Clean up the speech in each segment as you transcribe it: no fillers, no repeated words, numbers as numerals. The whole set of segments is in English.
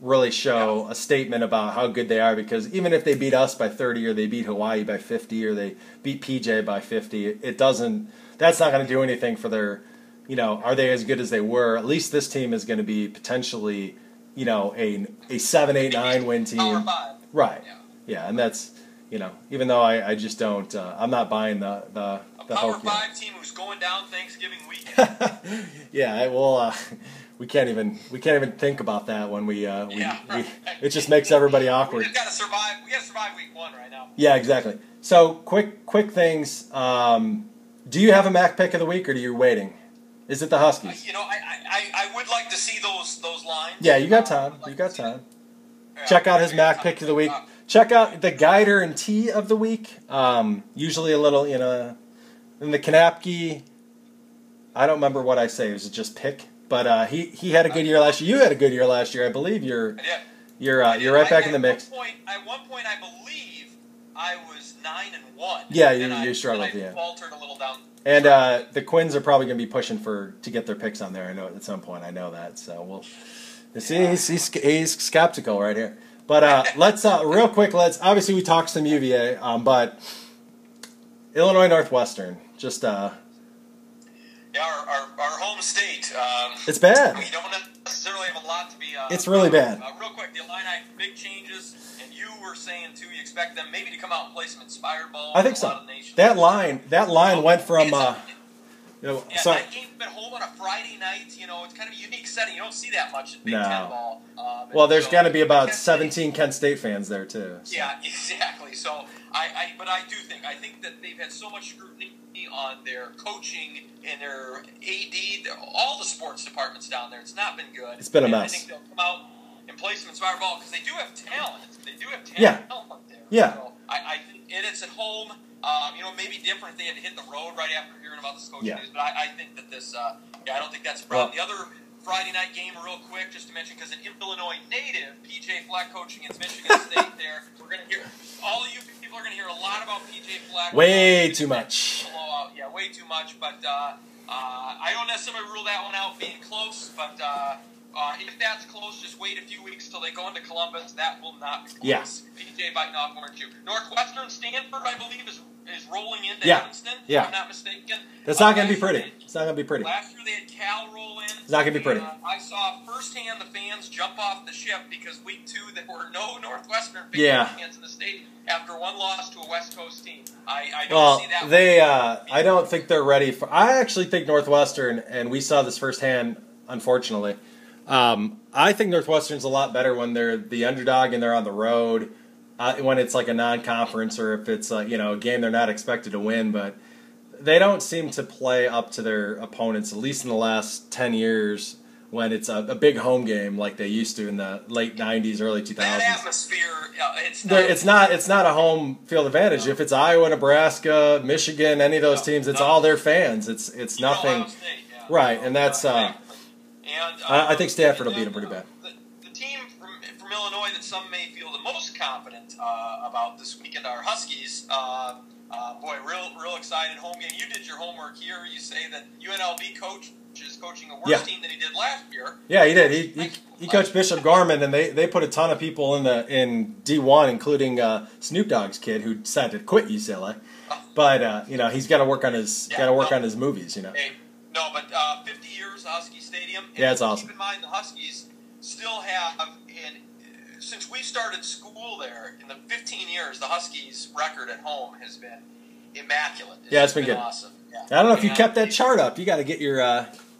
really show a statement about how good they are, because even if they beat us by 30 or they beat Hawaii by 50 or they beat PJ by 50, that's not going to do anything for their, are they as good as they were? At least this team is going to be potentially, a 7, 8, 9 win team. Right. Yeah, and that's, even though I just don't, I'm not buying the Power hope 5 team who's going down Thanksgiving weekend. Yeah, well, we can't even think about that when we it just makes everybody awkward. We just gotta survive. We gotta survive week 1 right now. Yeah, exactly. So quick things. Do you have a Mac pick of the week, or are you waiting? Is it the Huskies? I would like to see those lines. Yeah, you got time. You got time. Check out his Mac pick of the week. Check out the Guider and Tea of the week. Usually a little, in the Kanapke. I don't remember what I say. It was just pick. But he had a good year last year. You had a good year last year, I believe. You're right back in the mix. At one point, I believe I was 9-1. Yeah, you struggled. I faltered a little down. And the Quins are probably going to be pushing to get their picks on there. I know at some point. I know that. So we'll see. He's skeptical right here. But let's real quick. Obviously we talked some UVA, but Illinois Northwestern just. Yeah, our home state. It's bad. We don't necessarily have a lot to be. It's really bad. Real quick, the Illini, big changes, and you were saying too, you expect them maybe to come out and play some inspired ball. I think so. That line went from. That game's been home on a Friday night. It's kind of a unique setting. You don't see that much in Big Ten ball. Well, there's going to be about 17 Kent State fans there too. So. Yeah, exactly. So but I think that they've had so much scrutiny on their coaching and their AD, all the sports departments down there. It's not been good. It's been a mess. I think they'll come out and play some inspired ball because they do have talent. They do have talent there. Yeah. So I think it's at home. Maybe different if they had to hit the road right after hearing about this coaching news. But I think that this, I don't think that's a problem. The other Friday night game, real quick, just to mention, because an Illinois native, PJ Fleck coaching against Michigan State there, we're going to hear, all of you people are going to hear a lot about PJ Fleck. Way too much. Yeah, way too much. But I don't necessarily rule that one out being close. But if that's close, just wait a few weeks till they go into Columbus. That will not be close. Yeah. PJ biting off one or two. Northwestern, Stanford, I believe, is rolling into Evanston, if I'm not mistaken. That's not going to be pretty. It's not going to be pretty. Last year they had Cal roll in. It's not going to be pretty. I saw firsthand the fans jump off the ship because week 2 there were no Northwestern fans in the stadium after one loss to a West Coast team. I don't see that. I don't think they're ready for. I actually think Northwestern, and we saw this firsthand, unfortunately. I think Northwestern's a lot better when they're the underdog and they're on the road. When it's like a non-conference or if it's a game they're not expected to win, but they don't seem to play up to their opponents, at least in the last 10 years, when it's a big home game like they used to in the late 90s, early 2000s. That atmosphere, it's not a home field advantage. No. If it's Iowa, Nebraska, Michigan, any of those teams, it's all their fans. It's nothing. State, right, and that's. I think Stanford will beat them pretty bad. The team from Illinois that some may feel the most confident about this weekend are Huskies. Real excited home game. You did your homework here. You say that UNLV coach is coaching a worse team than he did last year. Yeah, he did. He coached Bishop Gorman, and they put a ton of people in D1, including Snoop Dogg's kid who decided to quit UCLA. But he's got to work on his movies. Hey, but 50 years Husky Stadium. And yeah, it's awesome. Keep in mind the Huskies still have, since we started school there, in the 15 years, the Huskies' record at home has been immaculate. It's been good. Awesome. Yeah. I don't know if you kept that chart up. You got to get your,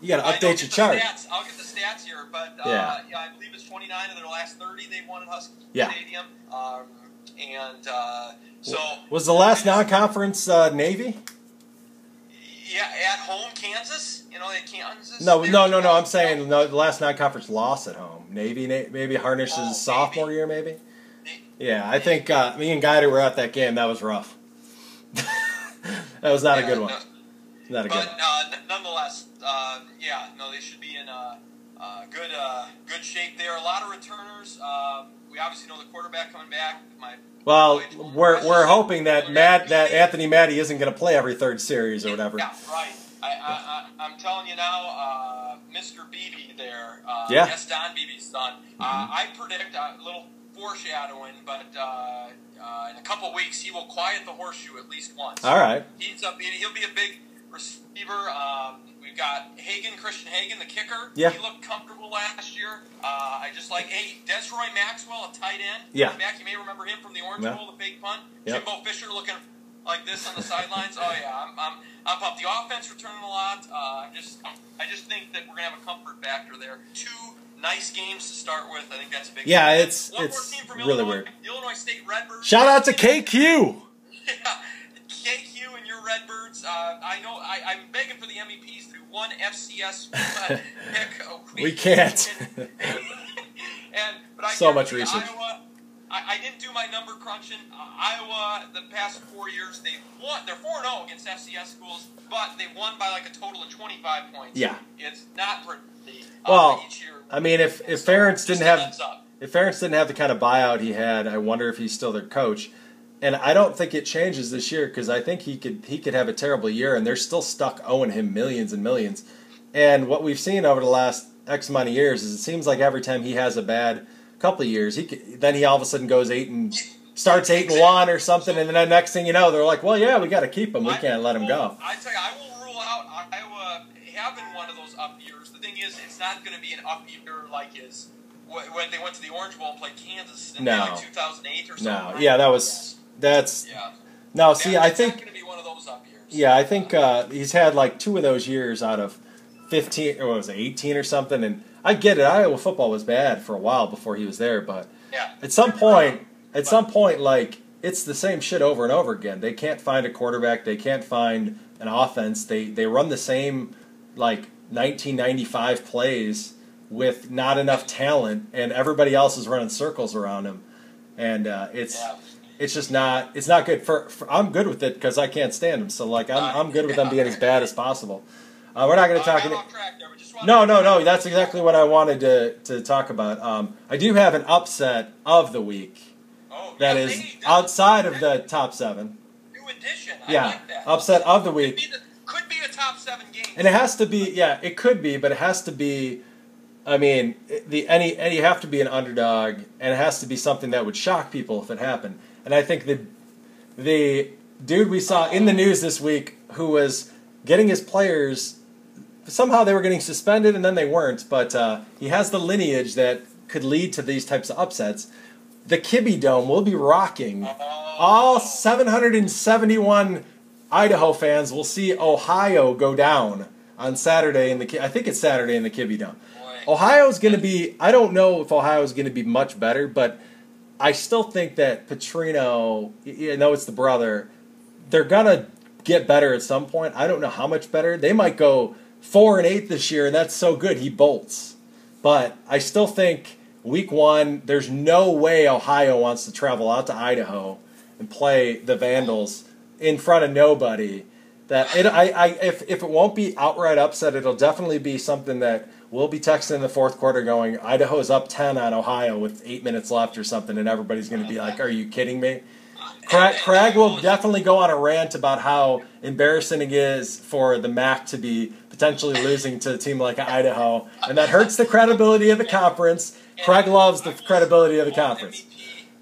you got to update your chart. I'll get the stats here, but I believe it's 29 of their last 30 they've won at Husky Stadium. So was the last non-conference Navy? Yeah, at home, Kansas. They had Kansas. No. I'm saying the last non-conference loss at home. Navy, maybe Harnish's sophomore year, maybe. Yeah, I think me and Guider were at that game. That was rough. That was not a good one. Not a good one. Nonetheless, they should be in good shape there. A lot of returners. We obviously know the quarterback coming back. We're hoping that Anthony Maddie isn't going to play every third series or whatever. Yeah, right. I'm telling you now, Mr. Beebe there, Yeah. yes, Don Beebe's son. I predict a little foreshadowing, but in a couple weeks he will quiet the horseshoe at least once. All right. He'll be a big receiver. We've got Christian Hagen, the kicker. Yeah. He looked comfortable last year. I just like, Desroy Maxwell, a tight end. Yeah. Back, you may remember him from the Orange Bowl, the fake punt. Yep. Jimbo Fisher looking like this on the sidelines. Oh yeah, I'm pumped. The offense returning a lot. I just think that we're gonna have a comfort factor there. 2 nice games to start with. I think that's a big. Yeah, thing. it's One more team from really Illinois, weird. The Illinois State Redbirds. Shout out to KQ. Yeah, KQ and your Redbirds. I know. I'm begging for the MEP'S to do one FCS pick. We can't. But so much research. Iowa, I didn't do my number crunching. Iowa, the past 4 years, they've won. They're 4-0 against FCS schools, but they won by like a total of 25 points. Yeah. It's not pretty. Well, each year. I mean, if Ferentz didn't have the kind of buyout he had, I wonder if he's still their coach. And I don't think it changes this year because I think he could have a terrible year, and they're still stuck owing him millions and millions. And what we've seen over the last X amount of years is it seems like every time he has a bad couple of years, then he all of a sudden goes 8-1 or something, and then the next thing you know, they're like, well, yeah, we got to keep him. We can't let him go. I tell you, I will rule out Iowa having one of those up years. The thing is, it's not going to be an up year like his when they went to the Orange Bowl and played Kansas in like 2008 or something. No, yeah, that's. Yeah. No, see, I think. It's not going to be one of those up years. Yeah, I think he's had like 2 of those years out of 15, or what was it, 18 or something, and I get it. Iowa football was bad for a while before he was there, but at some point, like, it's the same shit over and over again. They can't find a quarterback. They can't find an offense. They run the same, like, 1995 plays with not enough talent, and everybody else is running circles around him, and it's just not. It's not good. I'm good with it because I can't stand him. So like I'm good with them being as bad as possible. We're not going to talk. No. That's exactly what I wanted to talk about. I do have an upset of the week. That is outside of the top 7. New addition. Yeah, I like that. Upset of the week. Could be a top 7 game. And it has to be. Yeah, it could be, but it has to be. I mean, you have to be an underdog, and it has to be something that would shock people if it happened. And I think the dude we saw in the news this week who was getting his players, somehow they were getting suspended and then they weren't, but he has the lineage that could lead to these types of upsets. The Kibbe Dome will be rocking. All 771 Idaho fans will see Ohio go down on Saturday I think it's Saturday in the Kibbe Dome. Ohio's going to be, I don't know if Ohio's going to be much better, but I still think that Petrino, it's the brother, they're going to get better at some point. I don't know how much better. They might go 4-8 this year, and that's so good he bolts. But I still think week 1, there's no way Ohio wants to travel out to Idaho and play the Vandals in front of nobody. If it won't be outright upset, it'll definitely be something that we'll be texting in the fourth quarter going, Idaho's up 10 on Ohio with 8 minutes left or something, and everybody's going to be like, are you kidding me? Craig will definitely go on a rant about how embarrassing it is for the MAC to be potentially losing to a team like Idaho, and that hurts the credibility of the conference. Craig loves the credibility of the conference.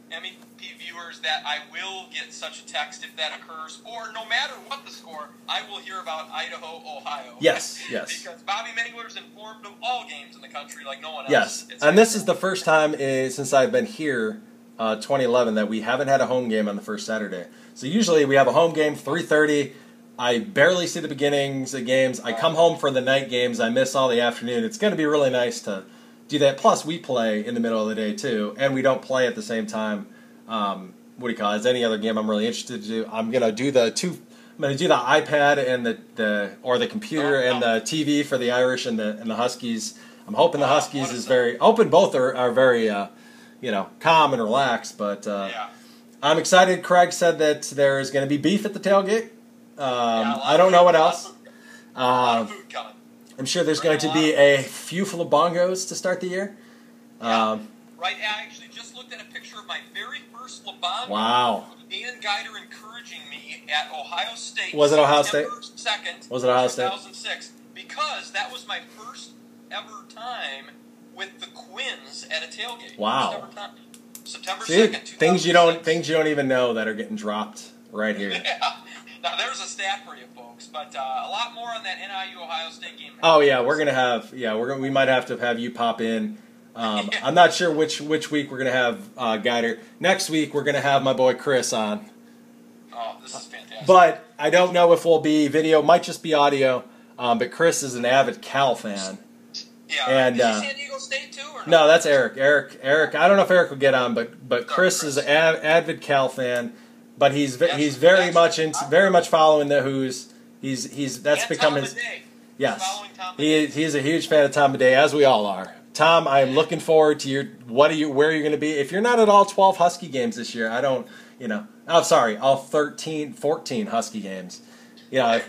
MEP viewers, that I will get such a text if that occurs, or no matter what the score, I will hear about Idaho, Ohio. Yes. Because Bobby Mangler's informed of all games in the country like no one else. Yes, and this is the first time since I've been here, 2011, that we haven't had a home game on the first Saturday. So usually we have a home game, 3:30. I barely see the beginnings of games. I come home for the night games. I miss all the afternoon. It's going to be really nice to do that. Plus, we play in the middle of the day, too, and we don't play at the same time. As any other game I'm really interested to do. I'm going to do the iPad and the computer and the TV for the Irish and the Huskies. I'm hoping the Huskies is very open. Both are very calm and relaxed. But I'm excited. Craig said that there is going to be beef at the tailgate. I don't know what else. I'm sure there's going to be a few full of bongos to start the year. Right Right, I actually just looked at a picture of my very first Labango. Wow. Dan Geider encouraging me at Ohio State. Was it Ohio State? September 2nd, was it Ohio State? 2006. Because that was my first ever time with the Quins at a tailgate. Wow. September 2nd, things you don't even know that are getting dropped right here. Yeah. Now there's a stat for you folks, but a lot more on that NIU Ohio State game. Oh yeah, we might have to have you pop in. I'm not sure which week we're gonna have Geider. Next week we're gonna have my boy Chris on. Oh, this is fantastic. But I don't know if we'll be video. Might just be audio. But Chris is an avid Cal fan. Yeah. And is he San Diego State too, or no? That's Eric. Eric. I don't know if Eric will get on, but Chris is an avid Cal fan. But he's very much following the Who's. That's become his. Yes. He's a huge fan of Tom Day, as we all are. Tom, I am looking forward to where are you going to be? If you're not at all 12 Husky games this year, all 14 Husky games. I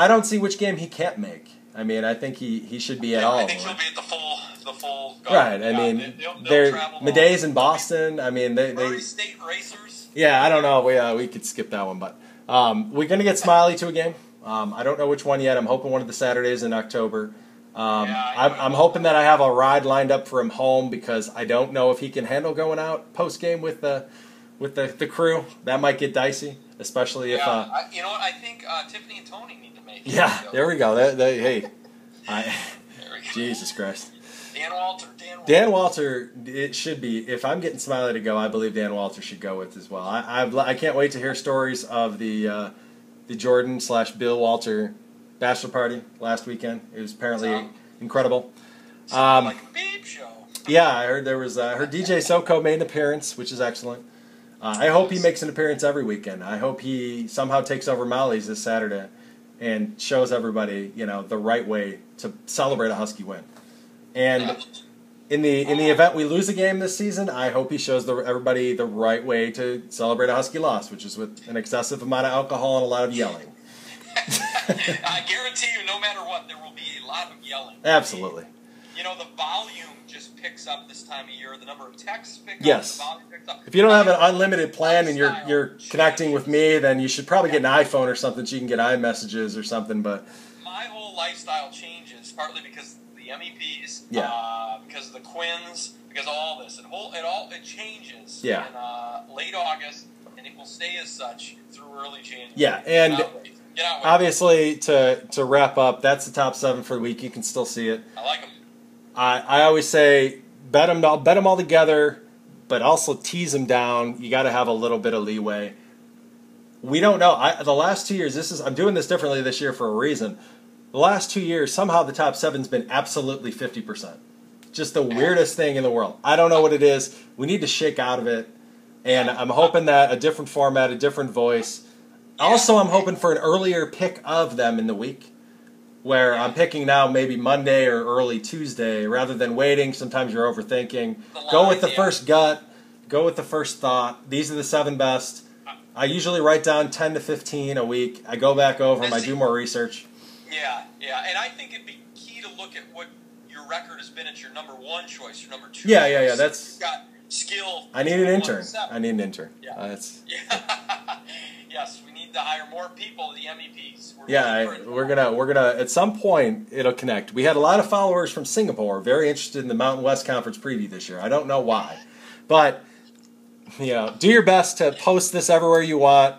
don't see which game he can't make. I mean, I think he should be at all. I think he'll be at the full. Right. I mean, they're Miday's in Boston. I mean, they State Racers. Yeah, I don't know. We could skip that one, but we're gonna get Smiley to a game. I don't know which one yet. I'm hoping one of the Saturdays in October. I'm hoping that I have a ride lined up for him home because I don't know if he can handle going out post game with the crew. That might get dicey, especially if. You know what? I think Tiffany and Tony need to make it. Yeah, there we go. Hey, Jesus Christ. Dan Walter, it should be. If I'm getting Smiley to go, I believe Dan Walter should go with as well. I can't wait to hear stories of the Jordan/Bill Walter bachelor party last weekend. It was apparently incredible. Like a babe show. Yeah, I heard there was. Her DJ Soko made an appearance, which is excellent. I hope he makes an appearance every weekend. I hope he somehow takes over Molly's this Saturday and shows everybody, the right way to celebrate a Husky win. And in the event we lose a game this season, I hope he shows everybody the right way to celebrate a Husky loss, which is with an excessive amount of alcohol and a lot of yelling. I guarantee you, no matter what, there will be a lot of yelling. Absolutely. The volume just picks up this time of year. The number of texts pick up. Yes. The volume picks up. If you don't have an unlimited plan and you're connecting with me, then you should probably get an iPhone or something so you can get iMessages or something. But my whole lifestyle changes partly because the MEP'S, because of the Quins, because of all this. It changes in late August, and it will stay as such through early January. Yeah, and obviously to wrap up, that's the top 7 for the week. You can still see it. I like them. I always say bet them all together, but also tease them down. You got to have a little bit of leeway. We don't know. The last 2 years, I'm doing this differently this year for a reason. The last 2 years, somehow the top 7's been absolutely 50%. Just the weirdest thing in the world. I don't know what it is. We need to shake out of it, and I'm hoping that a different format, a different voice. Also, I'm hoping for an earlier pick of them in the week, where I'm picking now maybe Monday or early Tuesday rather than waiting. Sometimes you're overthinking. Go with the first gut. Go with the first thought. These are the 7 best. I usually write down 10 to 15 a week. I go back over them. I do more research. Yeah. And I think it'd be key to look at what your record has been at your number 1 choice, your number 2 choice. Yeah. That's. You've got skill. I need an intern. Yeah. Yes, we need to hire more people to the MEPs. We're gonna at some point it'll connect. We had a lot of followers from Singapore, very interested in the Mountain West Conference preview this year. I don't know why, but do your best to post this everywhere you want.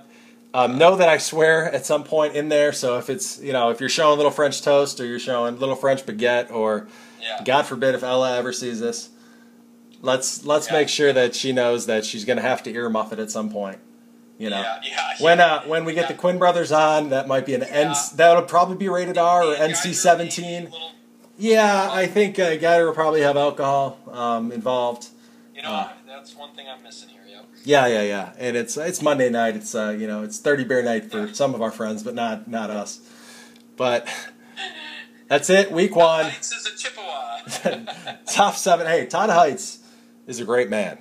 Know that I swear at some point in there. So if it's if you're showing little French toast or you're showing little French baguette or God forbid if Ella ever sees this, let's make sure that she knows that she's gonna have to earmuff it at some point. When we get the Quinn brothers on, that might be that'll probably be rated R or NC-17. Yeah, I think Geider will probably have alcohol involved. That's one thing I'm missing here. Yeah. And it's Monday night. It's it's 30 beer night for some of our friends, but not us. But that's it. Week 1. Heights is a Chippewa. Top 7. Hey, Todd Heights is a great man.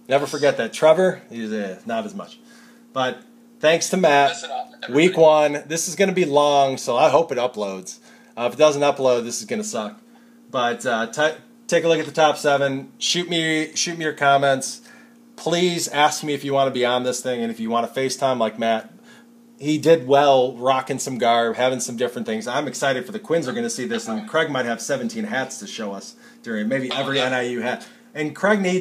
Never forget that. Trevor, he's not as much. But thanks to Matt. Week 1. This is going to be long, so I hope it uploads. If it doesn't upload, this is going to suck. But take a look at the top 7. Shoot me your comments. Please ask me if you want to be on this thing, and if you want to FaceTime like Matt. He did well rocking some garb, having some different things. I'm excited for the Quins are going to see this, and Craig might have 17 hats to show us during maybe every NIU hat. And Craig needs